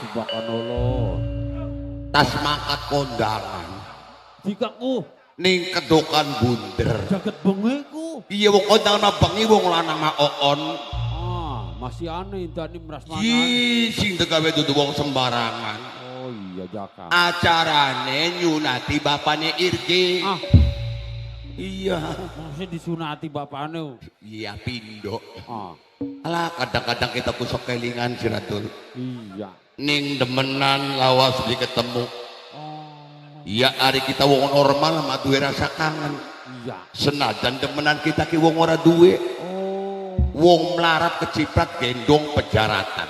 Subhanallah. Tas mangkat kondangan. Dikaku Ning kedokan bunder. jagat bengiku. Iya wong kondangan bengi wong lanang oon. Masih aneh tadi meras mangan. Sing tegawe dudu wong sembarangan. Oh iya jaka. Acarane nyunati bapane Irgi. Iya. Masih disunati bapaknya. Iya pindo. Ah. Alah kadang-kadang kita kusok kelingan Siratul. Iya. Ning demenan lawas di ketemu. Oh. Iya hari kita wong normal mah duwe rasa kangen. Iya. Senajan demenan kita ki wong ora duwe. Oh. Wong melarat keciprat gendong pejaratan.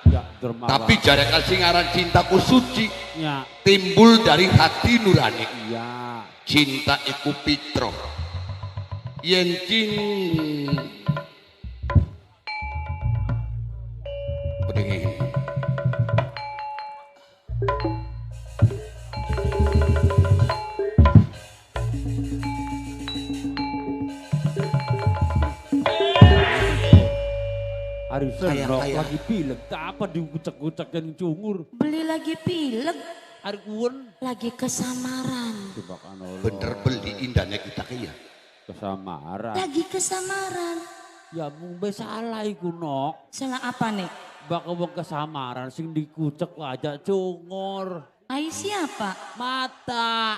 Ya dermawan. Tapi jare singaran cintaku suci. Ya. Timbul dari hati nurani. Iya. Cinta iku pitro. Yen cing Bedengin. Hari Kayak- senok kayak- lagi pilek. Tak apa dikucek-kucek yang cungur. Beli lagi pilek, Hari kuwen. lagi kesamaran. Subhanallah. Bener beli indahnya kita kaya. Kesamaran. Lagi kesamaran. Ya mung salah iku nok. Salah apa nih? Bakal wong kesamaran sing dikucek aja cungur. Ai siapa? Mata.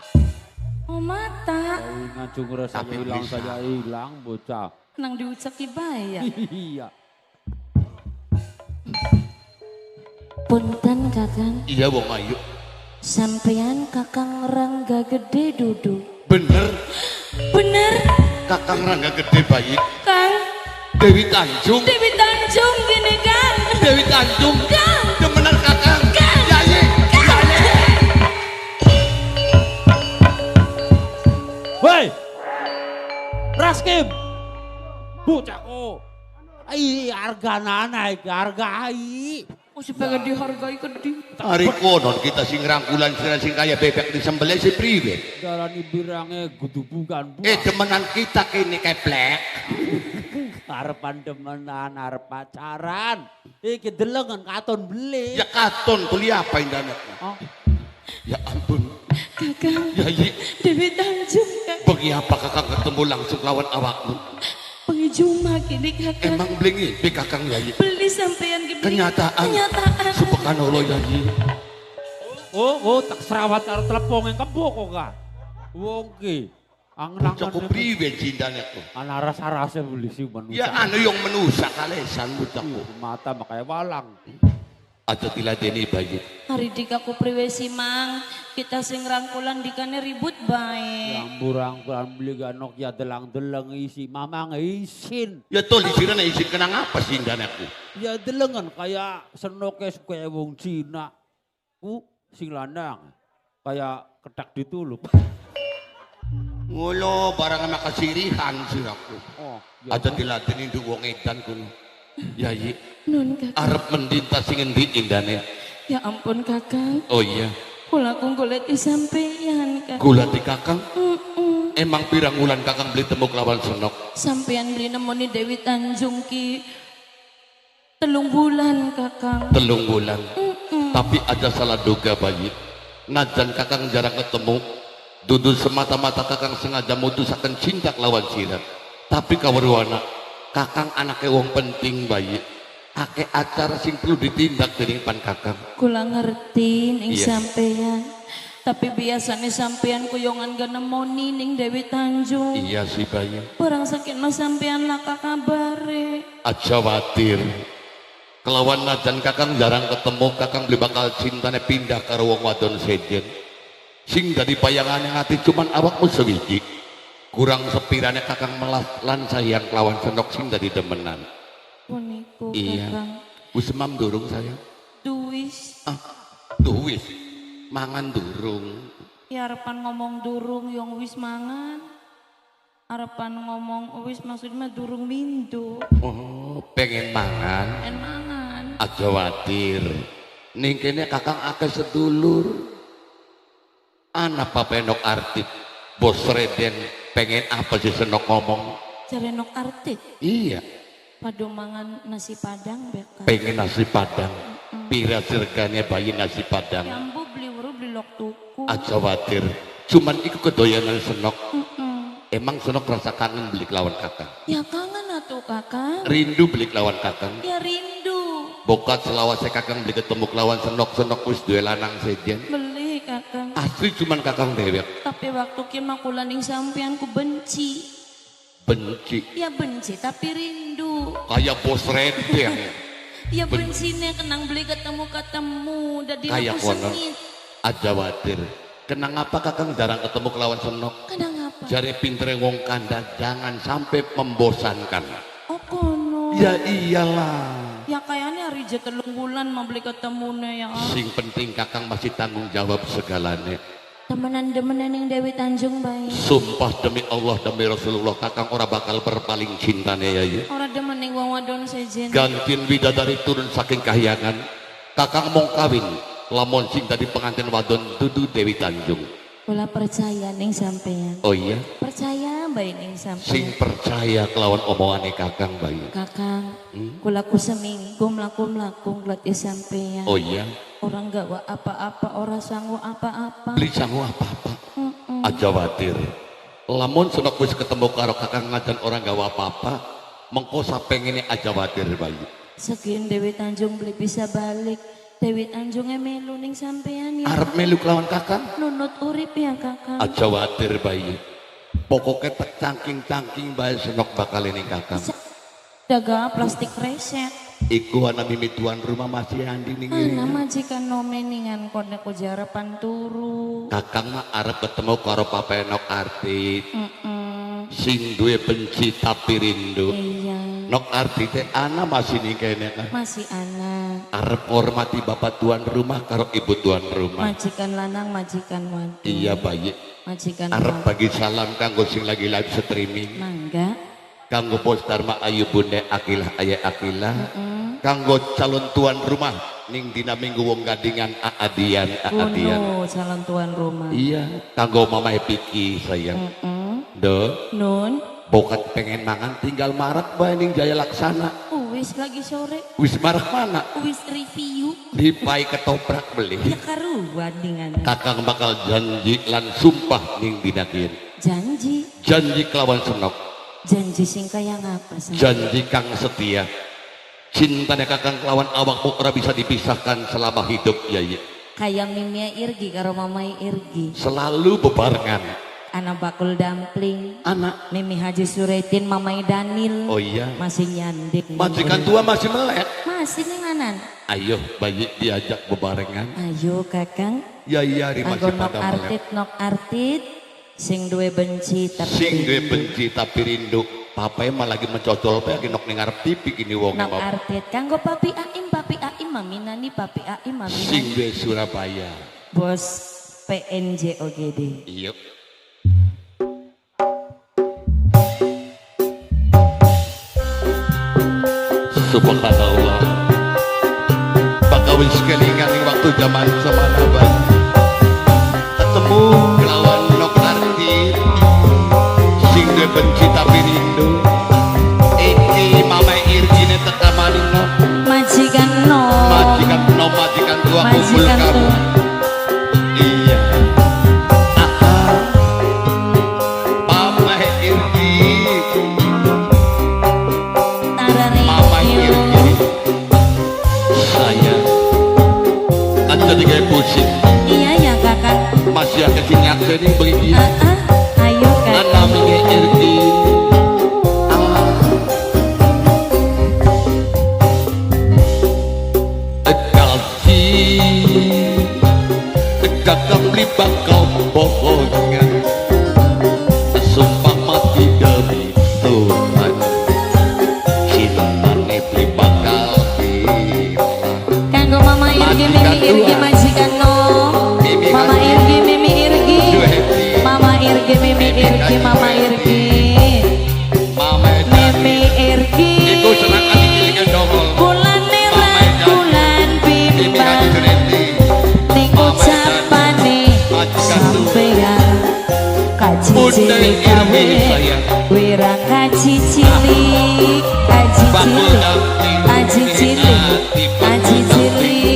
Oh mata. Ingat cungur saya Tapi hilang, bisa. saya hilang bocah. Nang diucek ibaya. Iya. Punten kakang, Iya wong ayu. sampean kakang Rangga gede duduk. Bener Bener, Kakang Rangga gede bayi. Kang. Dewi Tanjung. Dewi Tanjung gini Kang. Dewi Tanjung. Kang. Demenan Kakang. Kang. Yayi. Yayi. Woi. Raskim. Bocahku. Ai harga naik, harga ai. Oh supaya dihargai gede. Hari konon kita sing rangkulan sing kaya bebek disembelih si priwe. Darani birange kudu bukan Demenan kita kini keplek. Harapan demenan, arep pacaran. Iki delengen katon beli. Ya katon kuliah apa indahnya. Oh, Ya ampun. Kakang, Yayi. Dewi Tanjung Kang. Bagi apa kakang ketemu langsung lawan awakmu? Pengijuma gini kakang. Emang blingi di kakang Yayi. Beli sampean gini. Kenyataan. Kenyataan. Subhanallah Yayi. oh, tak serawat karo telepon yang kebo kok ka. Wong ki. Cukup priwe cindanya tuh. Ana rasa-rasa beli sih manusia. Ya anu yang menusa kalesan bucakku. Mata makanya walang. Aja diladeni bayi. Hari dikaku priwesi mang, kita sing rangkulan dikane ribut bae. Yang burang-burang beli ganok ya delang-delang isi. Mama ngeisin. Ya tol disirana izin kenang apa sih indahku? Ya delengan kayak senoke kayak wong Cina. Sing lanang. Kayak ketak ditulup. Ngulo barang sama kasirihan sih aku. Oh, ya. Aja diladeni nduk wong edan kuno. Yayi. Nun kakang. Arep mendinta sing endi indahnya. Ya ampun kakang. Oh iya. Kula kungkulit sampeyan kakang. Gula di kakang. Mm-mm. Emang pirang wulan kakang beli temu lawan senok. Sampeyan beli nemoni Dewi Tanjung ki 3 bulan kakang. 3 bulan. Tapi aja salah duga bayi. Najan kakang jarang ketemu. Dudu semata-mata kakang sengaja mutusaken cinta lawan sirat. Tapi kawerwana kakang anaknya wong penting bayi. Ake acara sing perlu ditindak dening pan kakang. Kula ngerti ning Iya. sampeyan. Tapi biasanya sampeyan kuyongan gak nemoni ning Dewi Tanjung. Iya sih bayi. Barang sakit no sampeyan laka kabare. Aja watir. Kelawan najan kakang jarang ketemu kakang beli bakal cintane pindah karo wong wadon sejen. Sing dadi bayangane hati cuman awakmu sewiji. Kurang sepirane kakang melas lan sayang kelawan senok sing dadi demenan. Puniku Iya. kakang. Wis mam durung sayang. Duwis. Tuh wis mangan durung. Ya arepan ngomong durung yang wis mangan. Arepan ngomong wis maksudnya durung mindo. Oh, pengen mangan. En mangan. Aja watir. Ning kene kakang akeh sedulur. Ana papenok artit. Bos Reden pengen apa sih senok ngomong? Jare nok artit. Iya, Padu mangan nasi padang bekak. pengen nasi padang. Pira sirgane bayi nasi padang. Jambu beli weruh beli lok tuku. Aja khawatir. Cuman iku kedoyanan senok. Emang senok rasa kangen beli kelawan kakang. Ya kangen atuh kakang. Rindu beli kelawan kakang. Ya rindu. Bokat selawase kakang beli ketemu kelawan senok wis duwe lanang sejen. Beli kakang. Asli cuman kakang dewek. Tapi waktu kima kulaning sampean ku benci. Benci. Ya benci tapi rindu. Kayak bos redeng. Ya bensinnya kenang beli ketemu dadi Kayak aku kono. sengit. Aja khawatir. Kenang apa kakang jarang ketemu kelawan senok? Kenang apa? Jare pintere wong kanda jangan sampai membosankan. Oh kono. Ya iyalah. Ya kayaknya hari je 3 bulan mau beli ketemunya ya. Sing penting kakang masih tanggung jawab segalanya. Temenan-temenan yang Dewi Tanjung baik. Sumpah demi Allah demi Rasulullah kakang ora bakal berpaling cintanya ya. Orang demen yang wong wadon sejen. Gantin widadari turun saking kahyangan. Kakang mau kawin. Lamun sing tadi pengantin wadon dudu Dewi Tanjung. Kula percaya ning sampean. Oh iya. Percaya baik ning sampean. Sing percaya kelawan omongane kakang bayi. Kakang, kula ku seminggu mlaku-mlaku ngeliat sampean. Oh iya. Orang gawa apa-apa, orang sanggup apa-apa. Beli sangu apa-apa. Aja khawatir. Lamun senok wis ketemu karo kakang ngajan orang gawa apa-apa. Mengko sapengene aja khawatir bayi. Sekian Dewi Tanjung beli bisa balik. Dewi Tanjungnya melu ning sampean ya. Arep melu kelawan kakang. Nunut urip ya kakang. Aja khawatir bayi. Pokoknya tak cangking-cangking bayi senok bakal ini kakang. Daga plastik reset. Iku ana mimi tuan rumah masih andi ning Ana majikan nomeningan kode ku jarapan turu. kakang mah arep ketemu karo Papa Nok Artit. Sing duwe benci tapi rindu. Iya. Nok Artit teh ana masih ning kene kan. Masih anak. Arep hormati bapak tuan rumah karo ibu tuan rumah. Majikan lanang, majikan wadon. Iya bayi. Majikan Arep wadon. bagi salam kanggo sing lagi live streaming. Mangga. Kanggo Bos Dharma Ayu Bunda Akilah Ayah Akilah. Kanggo calon tuan rumah ning dina minggu wong gadingan Aadian. Kuno calon tuan rumah. Iya, kanggo Mama Epiki sayang. Do, Nun. bokat pengen mangan tinggal marak bae ning Jaya Laksana. Wis lagi sore. Wis marak mana? Wis review. Lipai ketoprak beli. Ya karuan dengan Kakang bakal janji lan sumpah ning dina kieu. janji. Janji kelawan senok. Janji sing kaya ngapa sih? Janji kang setia. Cintanya kakang kelawan awakmu ora bisa dipisahkan selama hidup ya. Kayak Mimia Irgi karo Mamai Irgi. Selalu bebarengan. Anak bakul dumpling. Anak. Mimi Haji Suretin, Mamai Danil. Oh iya. Masih nyandik. Majikan tua masih melek. Masih nenganan. Ayo bayi diajak bebarengan. Ayo kakang. Ya iya di masih Anggo nok pada melek. artit nok artit. Sing duwe benci tapi Sing duwe rindu. benci tapi rindu. Papai mah lagi mencocol pe lagi nok ning ngarep TV gini wong. Nok artit. Kanggo Papi Aim maminani Papi Aim maminani. Sing duwe Surabaya. Bos PNJ OGD. Iya. Subhanallah. Pakawin sekali ing waktu zaman semana ketemu kelawan nok artit sing duwe benci tapi rindu. Iki Mama Irgine teka maning no. Majikan no. Majikan tua kumpul Majikan kamu. tua. Iya. Mama Irgi. Tarari. Mama Irgi. Saya. Anda juga pusing. Iya ya kakak. Masih ada sinyak sini begini. Ayo kakak. Namanya Irgi. Kakang beli bakal bohongan. Sumpah mati demi Tuhan. Cintane beli bakal hilang. Kanggo Mama Irgi, Mimi Irgi, majikan no. Mama Irgi, Mimi Irgi. Mama Irgi, Mimi Irgi, Mama Irgi. Mama Mimi Irgi. itu senang kali kilikan dongol. Bulan merah, bulan bimbang. Ning ucapane sampeyan kaji cilik kawe. Wira kaji cilik, kaji cilik, kaji cilik, kaji cilik.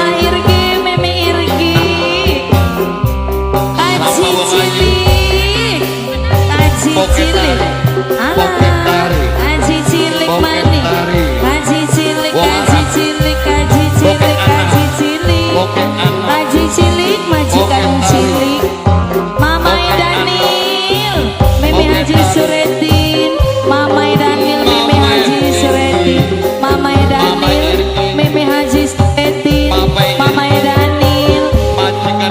Mama Irgi, Mimi Irgi, Aji cilik, Aji cilik, Aji cilik maning, Aji cilik, Aji cilik, Aji cilik, Aji cilik, Aji cilik, majikan cilik, Mama Daniel, Mimi Haji Suretin, Mama Daniel, Mimi Haji Suretin, Mama Daniel, Mimi Haji Suretin, Mama Daniel,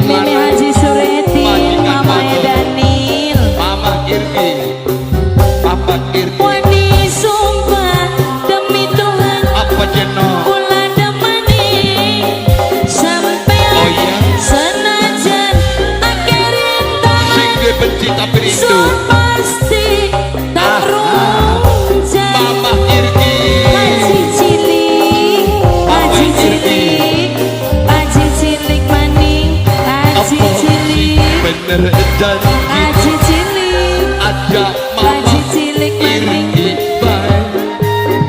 Mimi Haji Suretin, Mama Daniel, Mama Irgi, Papa Irgi, Wani sumpah demi Tuhan, apa jenong? kula demani sampean Oh iya? senajan akhirin tangan Sing gue benci tapi rindu. sun pasti tak runjang. Mama Irgi, Haji cilik, Haji cilik, Haji cilik maning, Haji apa cilik, bener janji Haji cilik, aja Mama Haji cilik maning, Irgi baik.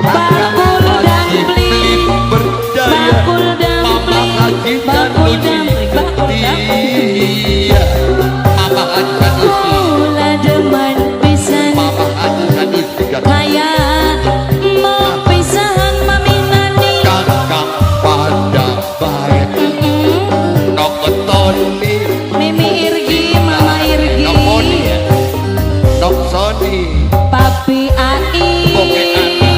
bakul dampling, Berdaya bakul Mama dampling, Haji dan bakul Uci. dampling, bakul dampling. Iya, Mama Haji dan Uci. Kula demen pisan Mama Haji dan Uci kan kaya mau pisahan mami nani. kakak pada baik. Nok Tony, Mimi Irgi, Mama Irgi, Nok Moni ya, Nok Sony. Papi Ai, Boke anak.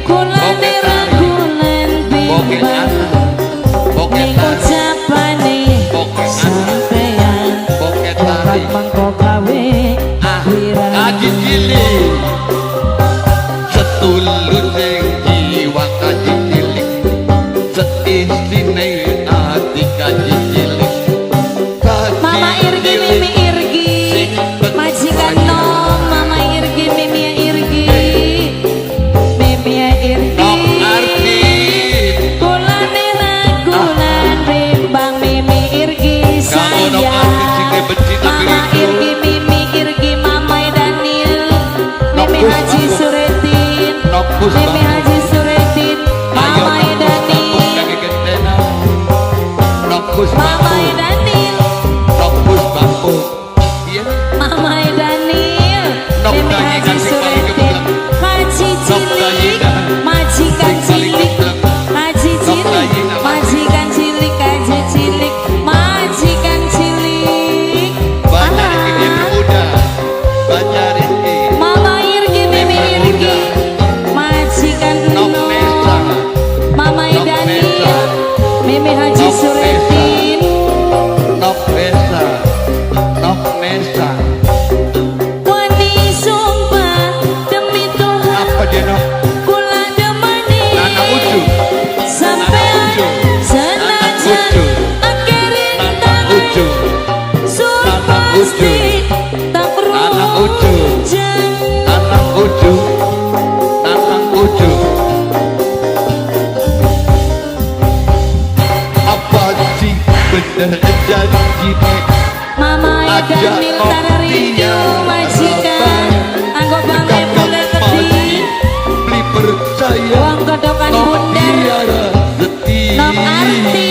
kula Boke diragulan Boke bimbang anak, boke ning tari, ucapane Boke anak. sampeyan boke tari. mangko gawe wirang. Haji cilik, setulur sing jiwa kaji cilik, seisine ati kaji cilik. Mama Irgi, Mimi Irgi, majikan nom, Mama Irgi, Mimi Irgi, Mimi Irgi. Nok Arti, Kula diragulan bimbang Mimi Irgi kamu Nok sayang. Arti sing benci tapi Mama rindu. Irgi, Mimi Irgi, Mama Daniel, Mimi Nok Haji Bus, Suretin, Nok Bus, Mimi Haji Suretin, Ayo Mama Nok Bus, Daniel, kaki gentena. Nok Bus, Mama Daniel, Nok Bus bambu. Iya, Mama Daniel, Nok Mimi Dayi Haji kasih paling Suretin, geblek. Haji cilik, majikan cilik, Haji cilik, majikan cilik, Haji cilik, majikan cilik. banyak ini muda, banyak ini. Mama Irgi, Mimi Irgi, majikan Nok Nom, Nesa, Mama Nok Daniel, Nesa. Mimi Haji Nok Suretin, Nok Nesa, Nok Nesa. wani sumpah demi Tuhan, Apa dia Nok? kula demani Nana Ucu, sampean Ucu. senajan Ucu. akhirin Nana tangan Ucu, sun Nana Ucu. pasti tak Nana Ucu. runjang. Nana Ucu, Nana Ucu. Apa sih bener janji Mama Aja Daniel tararindu majikan, anggo bangke bulan lebih, beli percaya uang kodokan Nok bundar, Tiara setia. Nok Arti.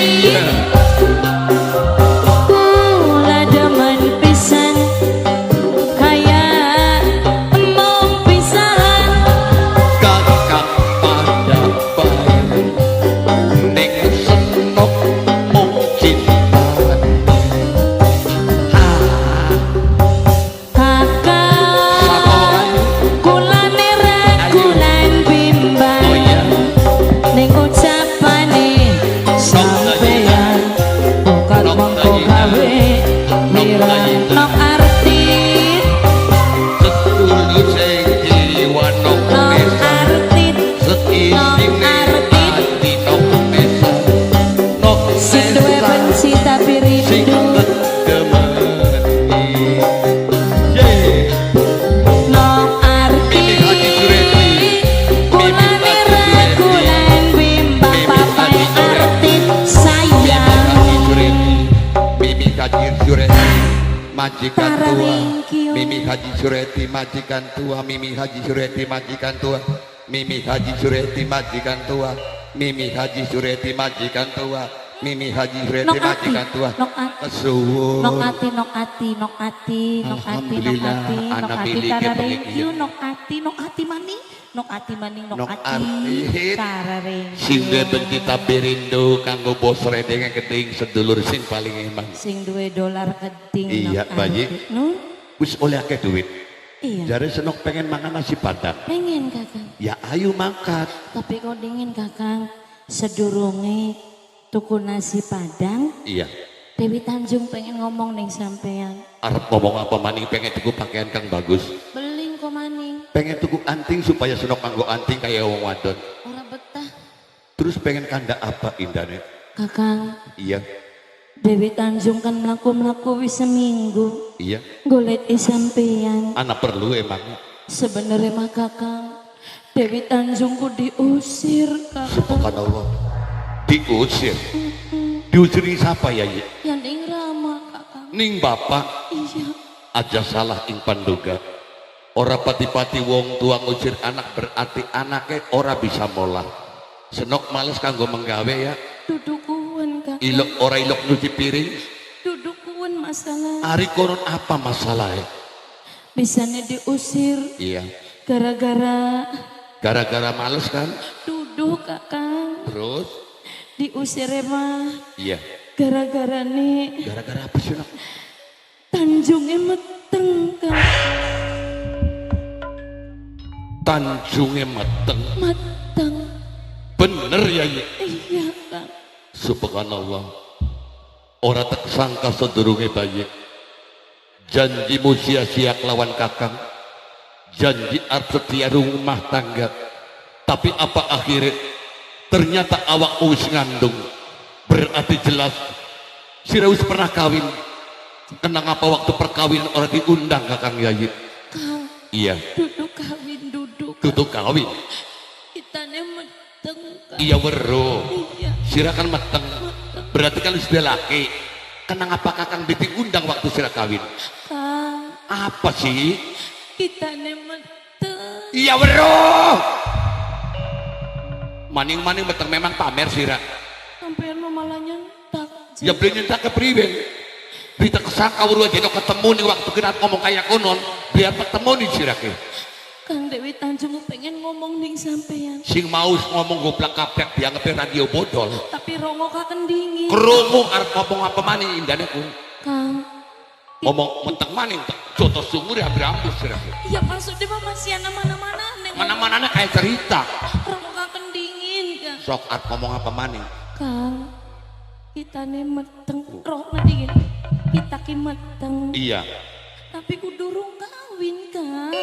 Kula demen pisan kaya emong pisahan. Kakak pada baik ning senok mungkin Kakak kula niragulan bimbang Oh iya, ning ucapane sampeyan bukan Nok mongko Dayina. gawe Nok wirang. Dayina. Nok Arti, setulur sing jiwa Nok Nok Nesa, Arti, seisine Arti. ati Nok Nesa, Nok sing duwe Nesa, benci tapi sing rindu. temeni. Yeah. Nok Arti, Mimi Haji Sureti, kula Mimi Haji niragulan bimbang Mimi papai Haji Sureti. Arti sayang. Haji Sureti, Mimi Haji Sureti, majikan Para tua. ringkio. Mimi Haji Sureti, majikan tua. Mimi Haji Sureti, majikan tua. Mimi Haji Sureti, majikan tua. Mimi Haji Sureti, majikan tua. Mimi Haji Fredi Nok ati, majikan tua nok ati. kesuwun Nok ati, nok ati, nok ati, nok ati, nok Alhamdulillah, ati, nok anak ati, milik tara ya, thank milik you, ya. nok ati maning, nok ati maning, nok Nok ati, ati. tara thank sing you. duwe benci tabirindo kanggo bos redeng keting sedulur sing paling emang Sing duwe dolar keding. Iya, nok Bayi. ati. Nun, wis oleh akeh duit iya. jare senok pengen mangan nasi padang Pengen kakang, ya ayo mangkat tapi kok dingin kakang, sedurunge tuku nasi padang, iya Dewi Tanjung pengen ngomong ning sampean. arep ngomong apa maning pengen tuku pakaian kang bagus Beling kok maning, pengen tuku anting supaya senok kanggo anting kayak wong wadon ora betah. terus pengen kanda apa indane Kakang, iya Dewi Tanjung kan melaku-melaku wis seminggu. iya Golek sampean. anak perlu emang Sebenarnya mah kakang, Dewi Tanjungku diusir kakang. subhanallah diusir diusiri siapa ya Yi? Yang ning Rama kakang. Ning bapak Iya. aja salah ing panduga ora pati-pati wong tua ngusir anak berarti anaknya ora bisa molah senok males kanggo menggawe ya Dudukuan kakang. ilok ora ilok nyuci piring Dudukuan masalah. ari konon apa masalahnya Bisanya diusir iya gara-gara males kan duduk kakang. terus Diusir mah iya gara-gara nih gara-gara apa sih nak Tanjungnya meteng kakang. Tanjungnya meteng Meteng. bener ya Yi? Iya kang. Subhanallah ora tak sangka sedurunge bayi janjimu sia-sia lawan kakang janji arep setia rumah tangga tapi apa akhirnya ternyata awakmu wis ngandung berarti jelas sira wis pernah kawin kenang apa waktu perkawinan orang diundang kakang Yayi Kang, iya duduk kawin duduk. tutup kawin Kita meteng kang. iya weruh Iya. sira kan meteng berarti kan sudah laki kenang apa kakang diundang waktu sira kawin Kang, apa sih kita meteng. iya weruh maning-maning meteng memang pamer sira Sampean mau malah nyentak. ya beli nyentak ke priben berita kesangka weruh jadi ketemu nih waktu kita ngomong kayak konon biar ketemu nih sira ke Kang Dewi Tanjung pengen ngomong ning sampean. sing mau ngomong goblak kaplek dianggap radio bodol Tapi rongo kaken dingin. kerungu arep ngomong apa maning indane ku Kang, ngomong meteng maning contoh sumur ya berambus sira ke ya maksudnya mah masih ana mana-mana neng. mana-mana kayak cerita Rongo kaken dingin kang. sok arep ngomong apa maning Kang, kita meteng. Roh dingin. Kita ki meteng. iya Tapi ku durung kawin kang.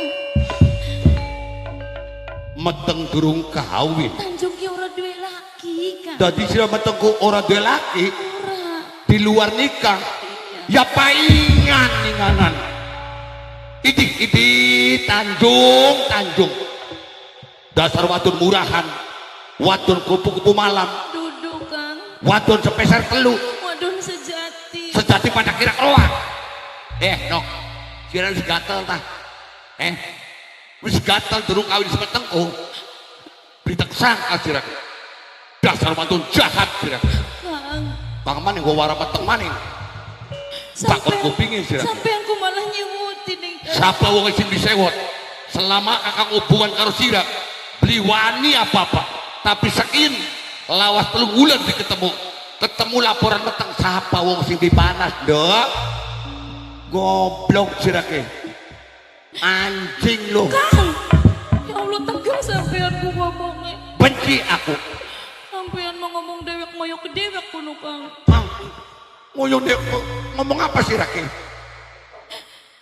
meteng durung kawin Tanjung ki ora duwe laki kang. dadi sira meteng ku ora duwe laki Ora. di luar nikah ya paingan ninganan idi Tanjung dasar wadon murahan wadon kupu-kupu malam Duduk kang. wadon sepeser telu Wadon sejati. sejati pada kira keluar nok kira wis gatel tah wis gatel durung kawin semetengku berita kesangka sira dasar wadon jahat sira Kang. Kang maning gua wara meteng maning takut kupingin sira Sampai aku malah nyewutin ning. siapa wong sing disewot selama kakang hubungan karo sira beli wani apa-apa tapi sekin lawas 3 bulan ketemu laporan meteng siapa wong sing dipanas dok goblok sira ke anjing lo Kang. Ya Allah tegang sampean ku ngomongnya. benci aku Sampean mau ngomong dewek moyo ke dewek kuno Kang. Kang ngomong apa sira ke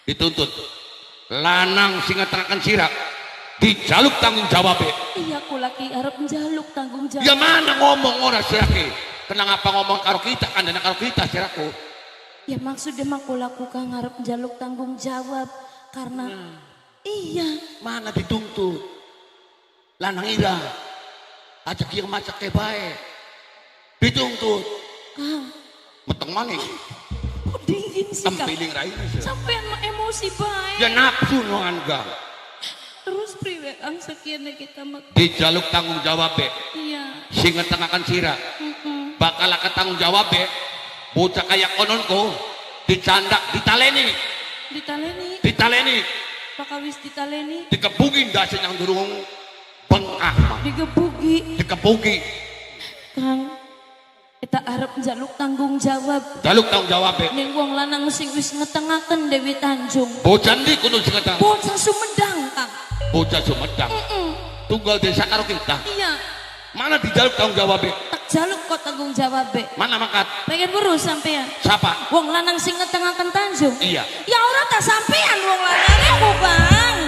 dituntut lanang sing ngeteraken sira dijaluk tanggung jawab Iya aku laki arep njaluk tanggung jawab. ya mana ngomong ora sirake kenang apa ngomong karo kita kandana karo kita siraku Ya maksudnya mah kulaku Kang arep njaluk tanggung jawab karena iya mana dituntut lanang ira aja kieu macak ke bae dituntut Kang. meteng maning Kok dingin sih Kang. tempiling raine Sampean mah emosi bae. ya nafsu no angga Terus priwe Kang sekian kita mah. dijaluk tanggung jawab Iya. sing ngetengaken sira bakal ketanggung jawab be bocah kayak kononku dicandak ditaleni pakawis ditaleni dikebugin dasi yang durung bengkak dikebugi Kang kita arep njaluk tanggung jawab be ning wong lanang sing wis ngetengaken Dewi Tanjung bocah ndi kudu sing ngeteng bocah Sumedang Kang bocah Sumedang tunggal desa karo kita iya mana dijaluk tanggung jawab be tak jaluk kok tanggung jawab be mana makat pengen urus sampean siapa wong lanang sing ngetengaken Tanjung iya ya ora tak sampean wong lanang aku Bang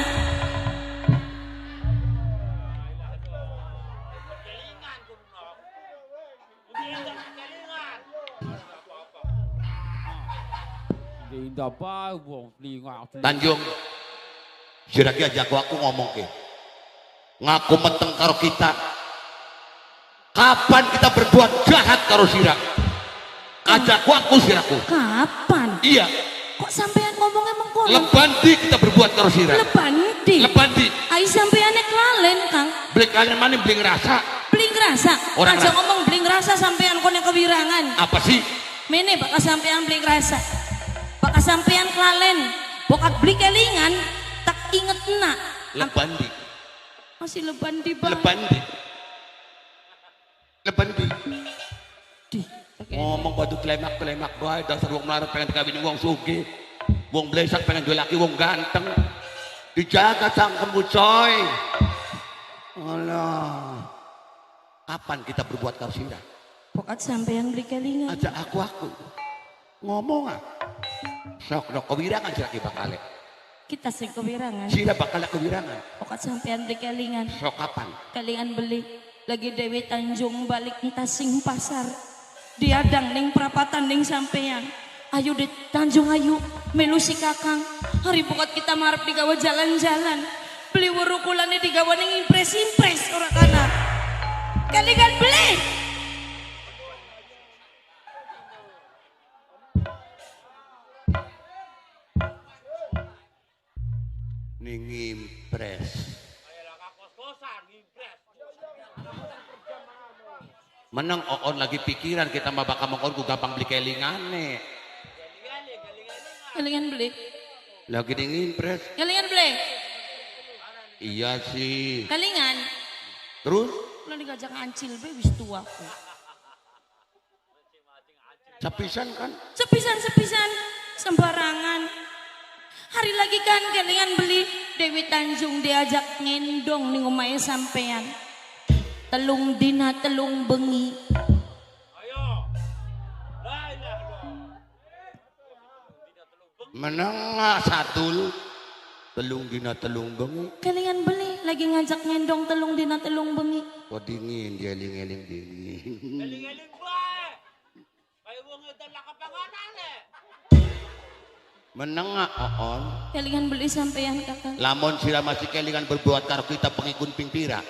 Indah apa wong telinga. Tanjung siraki aja aku ngomong ke ngaku meteng karo kita kapan kita berbuat jahat karo sirak ajak aku siraku kapan iya kok sampean ngomongnya mengkono lebandi kita berbuat karo sirak lebandi ai sampeane klalen Kang beli kalian mana beli ngerasa orang aja ngomong beli ngerasa sampean kone kewirangan apa sih mene bakal sampean beli ngerasa bakal sampean klalen bokat beli kelingan tak inget nak lebandi masih lebandi Bang lebandi di ngomong batu klemak bae dasar wong melarat pengen kawin wong sugih wong blesak pengen duwe laki wong ganteng dijaga cangkemmu coy alah kapan kita berbuat karo sirah bokat sampean beli kelingan ajak aku ngomong sok no kewirangan sirah bakal kita sing kewirangan sirah bakal kewirangan bokat sampean beli kelingan sok kapan kelingan beli lagi Dewi Tanjung balik entah sing pasar diadang ning perapatan ning sampean ayo di Tanjung ayu melu si kakang hari pokok kita marep digawa jalan-jalan beli wurukulane digawa ning impres ora kana kelingan beli ning impres menang on lagi pikiran kita mah bakal mengkon gampang beli kelingane kelingan beli lagi dingin pres kelingan beli iya sih kelingan terus lo digajak ngancil be wis tuaku sepisan kan sepisan sembarangan hari lagi kan kelingan beli Dewi Tanjung diajak ngendong ning omahe sampean telung dina telung bengi menengah satu telung dina telung bengi kelingan beli lagi ngajak ngendong telung dina telung bengi kok dingin dia eling dingin eling bae kaya wong edan lah kapanganane menengah on kelingan beli sampean kakak lamun sira masih kelingan berbuat karo kita pengikun pingpira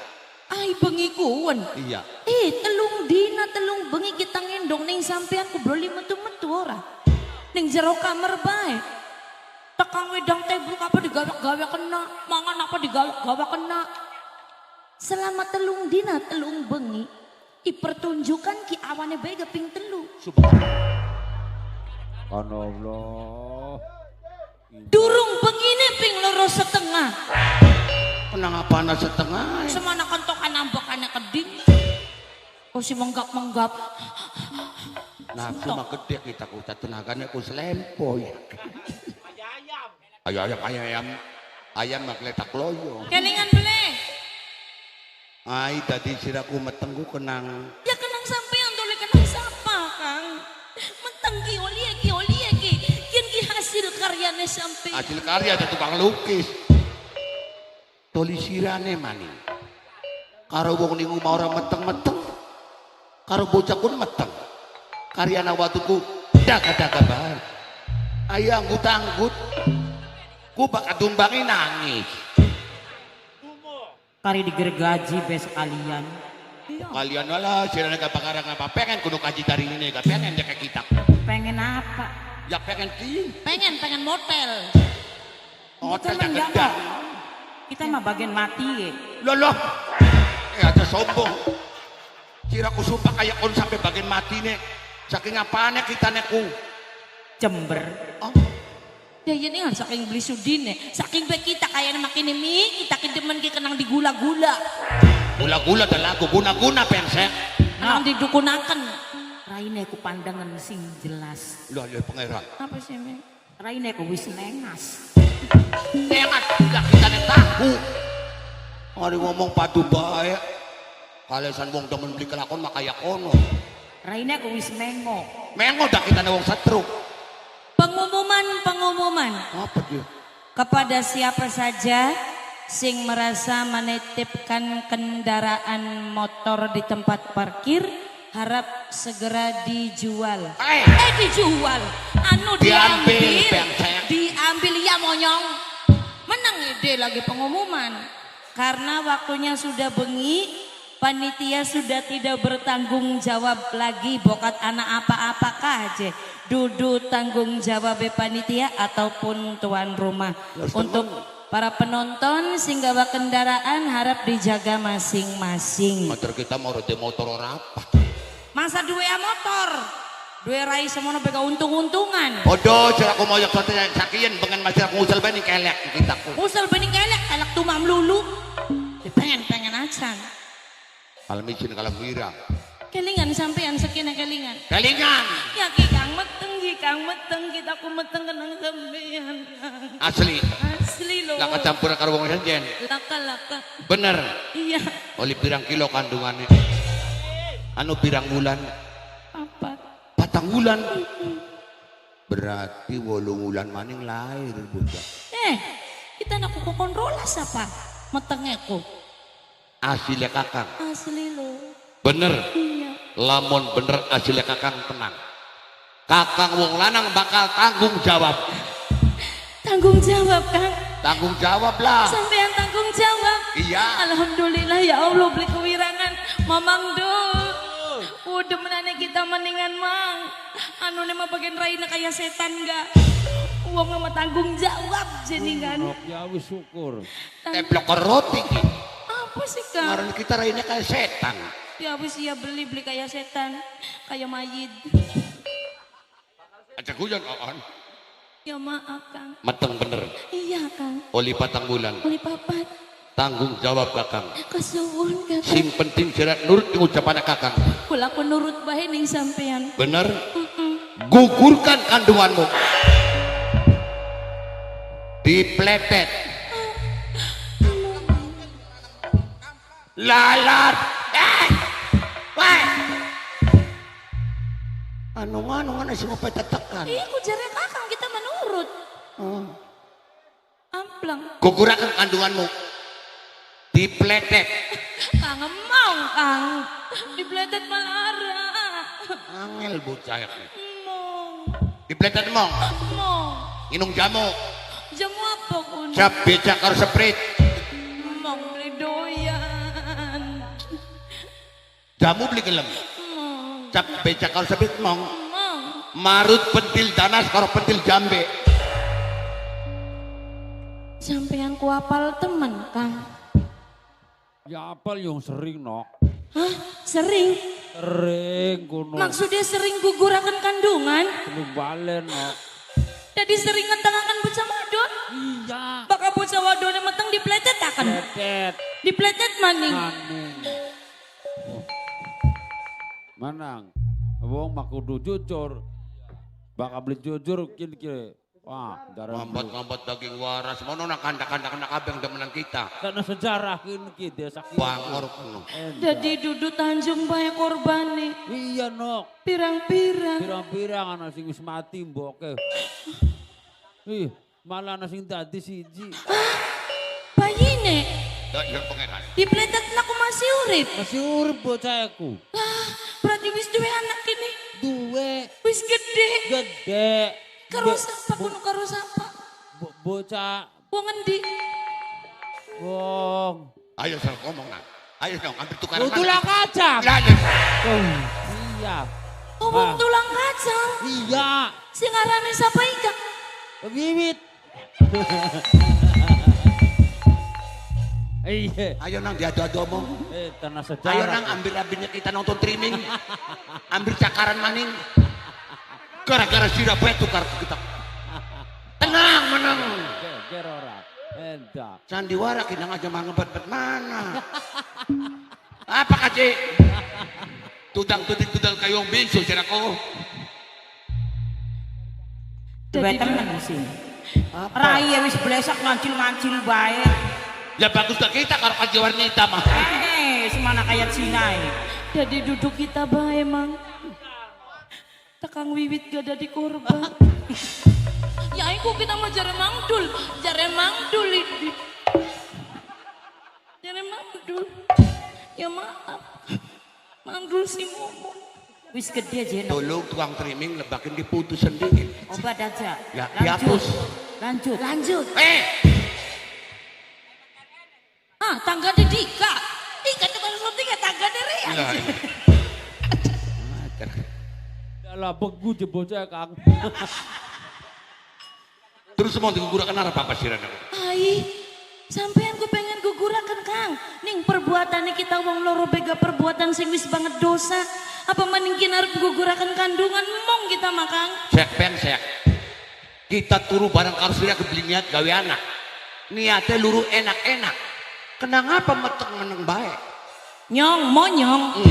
ai bengi kuwen iya telung dina telung bengi kita ngendong ning sampean kubroli metu-metu ora ning jero kamar bae tekang wedang tebluk apa digawe kena mangan apa digawe kena selama telung dina telung bengi dipertunjukkan ki awane bae geping telu Allah durung begini ping loro setengah kenang apa setengah semana kentokan nambakannya keding kok si menggap nafsu mah gede kita ku tenaganya ku selempoy ayam mah kletak loyo kelingan beli ai tadi siraku metengku kenang ya kenang sampean tole kenang sapa Kang meteng ki oli kian ki hasil karyane sampean hasil karya ada tukang lukis tolisirane maning karo wong ning omah ora meteng-meteng karo bocah pun meteng karyana watuku daga-daga bae ayo anggut-anggut ku bakal tumbangi nangis kari digergaji bes kalian kalian lah sirane kapakarang apa pengen kudu kaji dari ini ka pengen dia kayak kita pengen apa ya pengen ki pengen motel hotel tak enggak gede kita mah bagian mati loh aja sombong Kira ku sumpah kayak kon sampai bagian mati nek. Saking apane kita neku. Jember. Oh, Ya ini kan saking beli sudine, saking baik kita kayaknya makin ini kita kidemen ki kenang digula-gula. gula-gula dan lagu guna-guna pensek. Kenang didukunaken. Raine ku pandangan sing jelas. Loh, ya pangeran. Apa sih, Mek? Raine ku wis nengas. Nengat lah kita nek tahu. Hari ngomong padu bae. Kalesan wong temen beli kelakon makaya kono. Raine ku wis mengok. Mengo dah kita wong setruk. Pengumuman Apa dia? kepada siapa saja sing merasa menitipkan kendaraan motor di tempat parkir harap segera dijual. Dijual. Anu Diambil, diambil. Bang. Diambil ya monyong. Menang ide lagi pengumuman. Karena waktunya sudah bengi, panitia sudah tidak bertanggung jawab lagi bokat anak apa-apakah aja. Dudu tanggung jawab panitia ataupun tuan rumah. Untuk para penonton sing gawa kendaraan harap dijaga masing-masing. Motor kita mau rode motor ora apa. Masa dua motor? Dua rai semono bega untung-untungan. Odo cara aku mau yak sakian pengen masih aku ngusel bani kelek kita ku. Usel bening kelek tumam lulu. Pengen acan. Almicin kalau wira. Kelingan sampean sekina kelingan. Kelingan. Ya kang meteng kita ku meteng kenang sampean. Asli. Asli loh. Laka campur karo wong senjen. Laka. Bener. Iya. Oli pirang kilo kandungannya. Anu pirang bulan? Apa? 4 bulan. Berarti 8 bulan maning lahir bocah. Kita nak kontrolas apa? Metengnya ku. Asli kakang. Asli loh. Bener. Iya. Lamun bener asli kakang tenang. Kakang wong lanang bakal tanggung jawab. Tanggung jawab Kang. Tanggung jawab lah. Sampean tanggung jawab. Iya. Alhamdulillah ya Allah beli kewirangan. Mamang Dul. Udah menane kita mendingan mang. Anu mah bagian raina kayak setan gak. Uang mah tanggung jawab jeningan. Ya wis syukur. Teplok roti ki. Apa sih Kang? Kemarin kita raine kayak setan. Ya wis ya beli kayak setan. Kayak mayit. Aja guyon on. Ya maaf Kang. Mateng bener. Iya Kang. Oli 4 bulan. Uli papat. Tanggung jawab kakang. Kesuwun Kakang. Sing penting jerat nurut di ucapan kakang. Kula penurut bae ning sampean. Bener? Gugurkan kandunganmu. Dipletet. Lalat. Wah. Anu sih mau tetekan. Iku jare Kakang kita menurut. Amplang. Gugurkan kandunganmu. Dipletet. Kang mau Kang. Dipletet malara. Angel bocah ya. Mau. Dipletet mong. Mau. Inung jamu. Jamu apa kun? Cap becak karo seprit. Mau beli doyan. Jamu beli gelem. Mau. Cap becak karo seprit mong. Mau. Marut pentil danas karo pentil jambe. Sampean ku apal temen Kang. Ya apal yang sering nok. Hah? Sering? Sering kuno. Maksudnya sering gugurakan kandungan? Belum balen nok. Jadi sering ngentengakan bocah wadon? Iya. Bakal bocah wadon yang meteng dipletet akan? Tetet. Dipletet maning? Maning. Oh. Manang. Wong mah kudu jujur. Bakal beli jujur kira-kira. Wah, darah Ngombat-ngombat daging waras. Mono nak kandak-kandak nak abang demenan kita. karena sejarah kini desa kita. Bangor kuno. Jadi Dudu Tanjung Bae korban nih. Iya nok. Pirang-pirang. Pirang-pirang anak sing wis mati mboke. Ih, malah anak sing tadi siji. Bayi nih. Ya pengeran. Dipletet aku masih urip. Masih urip bocah aku. Lah, berarti wis duwe anak ini. Duwe Wis gede. gede. Karo sapa kuno karo sapa? Bocah Wong endi? wong. Ayo saya ngomong nak. Ayo dong ambil tukar. Tulang kacang. Lah ya. Oh, iya. Ngomong Ah. tulang kacang. Iya. Sing arane sapa ika? Bibit. Iya. Ayo nang diadu-adu omong. Tanah sejarah. Ayo nang ambil abinnya kita nonton streaming. Ambil cakaran maning. Gara-gara sirah bae tukar kita. Tenang menang. Geger ora. Enta. Sandiwara kita aja mah ngebet-bet mana. Apa kace? Tudang-tudang kayong bingsu sirako. Dua temen sih. Raya wis blesak ngancil-ngancil bae. Ya bagus tak kita karo kajiwarnya kita mah. Semana kayak Sinai. Jadi duduk kita bae mang. Tekang wiwit gak ada di korban. Ya aku kita mau jare mangdul ini. Jare mangdul. Ya maaf. Mangdul sih ngomong. Wis gede aja. Tolong tukang streaming lebakin diputus sendiri. Obat aja. Ya dihapus. Lanjut. Tangga di Dika. Dika cuma syuting ya tangga di Ria. Ya. Lah begu je bocah Kang. Terus mau digugurakan arah apa sih Rana? Ai, sampean ku pengen gugurakan Kang. Ning perbuatannya kita wong loro bega perbuatan sing wis banget dosa. Apa maningkin arep gugurakan kandungan mong kita makang. Sek. Kita turu barang karo surya kebeli niat gawe anak. Niatnya luru enak-enak. Kenang apa metek meneng baik? Nyong monyong.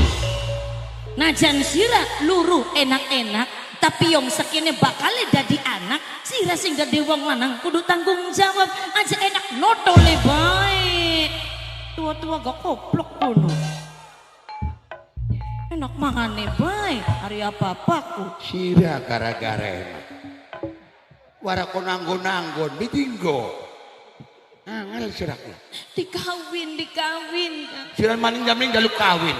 Najan sira luru enak-enak. Tapi yang sekini bakal dadi anak. Sira sing dadi wong lanang kudu tanggung jawab. Aja enak notole baik. Tua-tua gak koplok kuno. Enak mangane baik. Hari apa-apaku. Sira gara-gara enak. Warako nanggon-nanggon ditinggo. Angel siraknya. Dikawin Kang. Sira maning jamning jaluk kawin.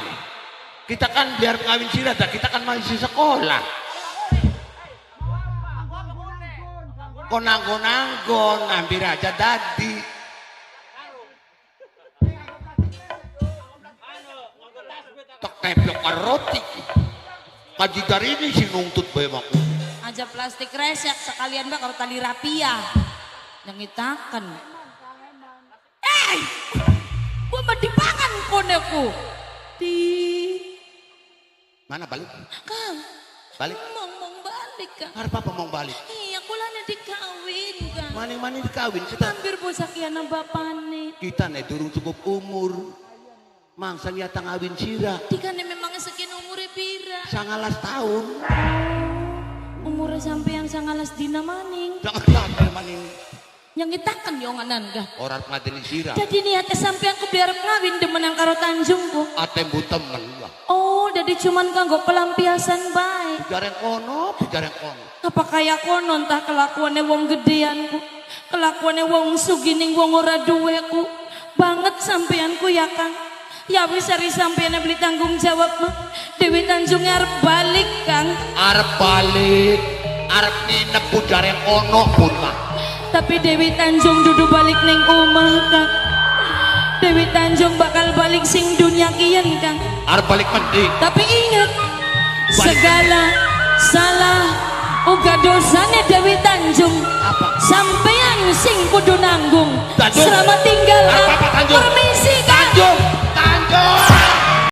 Kita kan biar kawin sira, kita kan masih sekolah. Kok nanggon-nanggon, hampir aja dadi. Tak teplok roti. Kaji dari ini sih nuntut bae maku. Aja plastik resek sekalian bak kalau tali rapia. Yang itakan. Gua mah dipangan koneku. Mana balik? Kang. Balik. Ngomong balik Kang. Harap apa mau balik? Iya, kulanya dikawin Kang. Maning-maning dikawin kita. Hampir bosak ya bapane. Kita nih durung cukup umur. Mangsa nyata ngawin sira. Dikane memang sekian umurnya pira. 19 tahun. Umurnya sampean 19 dina maning. Jangan sampai maning. Yang itakan yonganan Kang. Orang ngadeni sira. Jadi niatnya sampean ku biar ngawin demenang karo Tanjungku. Atembu temen lah. Oh, jadi cuman kanggo pelampiasan baik. Bicara kono. Apa kayak konon tah kelakuannya wong gedeanku. Kelakuannya wong sugining wong ora duweku. Banget sampeanku ya Kang. Ya wis ari sampeyan beli tanggung jawab mah. Dewi Tanjungnya arep balik Kang. Arep balik. Arep nginep budare kono pun mah. Tapi Dewi Tanjung dudu balik ning omah Kang. Dewi Tanjung bakal balik sing dunya kian Kang. Arep balik mending. Tapi ingat segala salah uga dosane Dewi Tanjung. Apa? Sampean sing kudu nanggung. Tanjung. Selamat tinggal